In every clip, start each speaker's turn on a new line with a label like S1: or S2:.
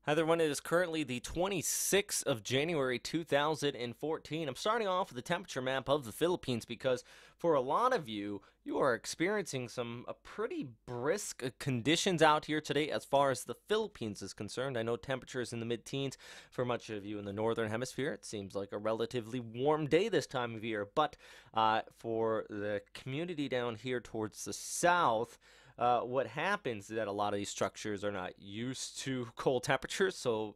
S1: Hi there, everyone. It is currently the 26th of January 2014. I'm starting off with the temperature map of the Philippines because for a lot of you, you are experiencing some pretty brisk conditions out here today as far as the Philippines is concerned. I know temperatures in the mid-teens for much of you in the northern hemisphere. It seems like a relatively warm day this time of year, but for the community down here towards the south, what happens is that a lot of these structures are not used to cold temperatures, so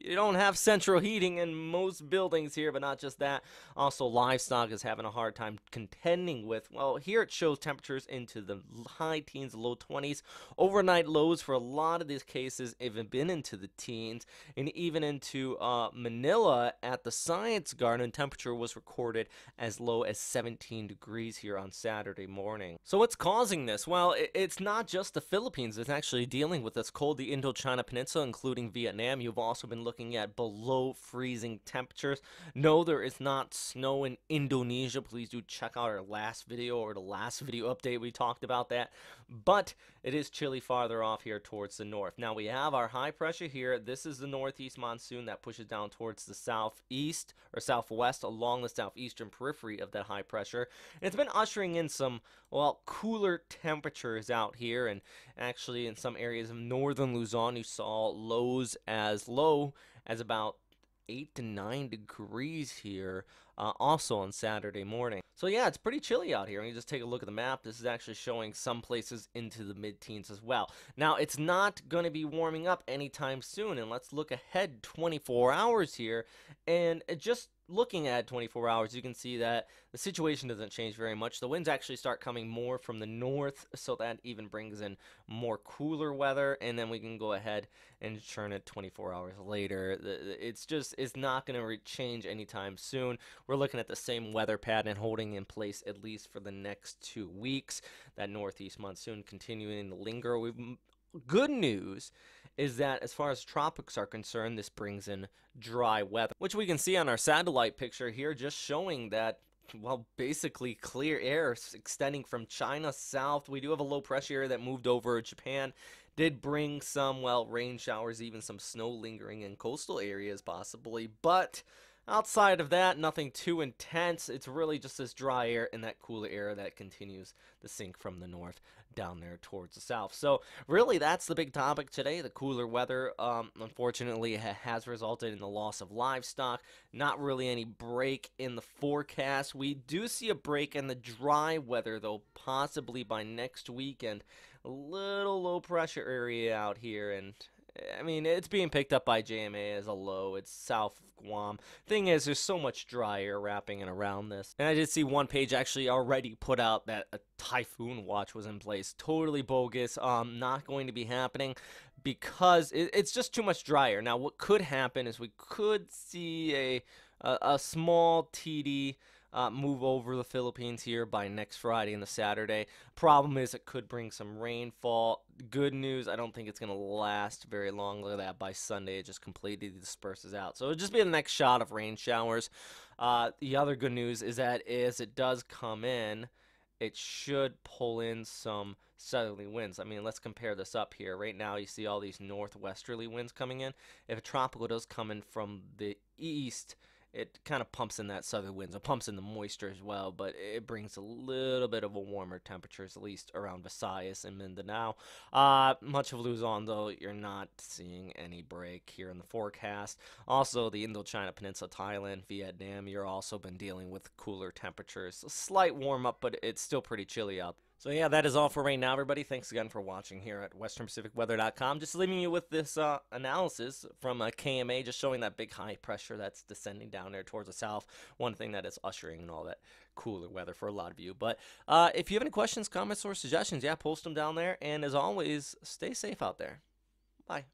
S1: you don't have central heating in most buildings here, but not just that. Also, livestock is having a hard time contending with, well, here it shows temperatures into the high teens, low 20s. Overnight lows for a lot of these cases even been into the teens, and even into Manila at the Science Garden, temperature was recorded as low as 17 degrees here on Saturday morning. So what's causing this? Well, it's not just the Philippines that's actually dealing with this cold. The Indochina Peninsula, including Vietnam, you've also been looking at below freezing temperatures. No, there is not snow in Indonesia. Please do check out our last video or the last video update. We talked about that. But it is chilly farther off here towards the north. Now we have our high pressure here. This is the northeast monsoon that pushes down towards the southeast or southwest along the southeastern periphery of that high pressure. And it's been ushering in some, well, cooler temperatures out here. And actually in some areas of northern Luzon, you saw lows as low as about 8 to 9 degrees here, also on Saturday morning. So yeah, it's pretty chilly out here. When you just take a look at the map, this is actually showing some places into the mid-teens as well. Now, it's not going to be warming up anytime soon, and let's look ahead 24 hours here, and just looking at 24 hours, you can see that the situation doesn't change very much. The winds actually start coming more from the north, so that even brings in more cooler weather, and then we can go ahead and turn it 24 hours later. It's not going to change anytime soon. We're looking at the same weather pattern holding in place at least for the next 2 weeks. That northeast monsoon continuing to linger. Good news is that as far as tropics are concerned, this brings in dry weather, which we can see on our satellite picture here, just showing that, well, basically clear air extending from China south. We do have a low pressure area that moved over Japan, did bring some, well, rain showers, even some snow lingering in coastal areas possibly, but outside of that, nothing too intense. It's really just this dry air and that cooler air that continues to sink from the north down there towards the south. So really, that's the big topic today. The cooler weather, unfortunately, has resulted in the loss of livestock. Not really any break in the forecast. We do see a break in the dry weather, though, possibly by next weekend. A little low pressure area out here, and I mean, it's being picked up by JMA as a low. It's south of Guam. Thing is, there's so much dry air wrapping and around this. And I did see one page actually already put out that a typhoon watch was in place. Totally bogus. Not going to be happening because it's just too much dry air. Now, what could happen is we could see a small TD move over the Philippines here by next Friday and the Saturday. Problem is, it could bring some rainfall. Good news, I don't think it's going to last very long. Look at that, by Sunday it just completely disperses out. So it'll just be the next shot of rain showers. The other good news is that as it does come in, it should pull in some southerly winds. I mean, let's compare this up here. Right now, you see all these northwesterly winds coming in. If a tropical does come in from the east, it kind of pumps in that southern winds. It pumps in the moisture as well, but it brings a little bit of a warmer temperatures, at least around Visayas and Mindanao. Much of Luzon, though, you're not seeing any break here in the forecast. Also, the Indochina Peninsula, Thailand, Vietnam, you're also been dealing with cooler temperatures. A slight warm up, but it's still pretty chilly out. So yeah, that is all for right now, everybody. Thanks again for watching here at westernpacificweather.com. Just leaving you with this analysis from KMA, just showing that big high pressure that's descending down there towards the south. One thing that is ushering in all that cooler weather for a lot of you. But if you have any questions, comments, or suggestions, yeah, post them down there. And as always, stay safe out there. Bye.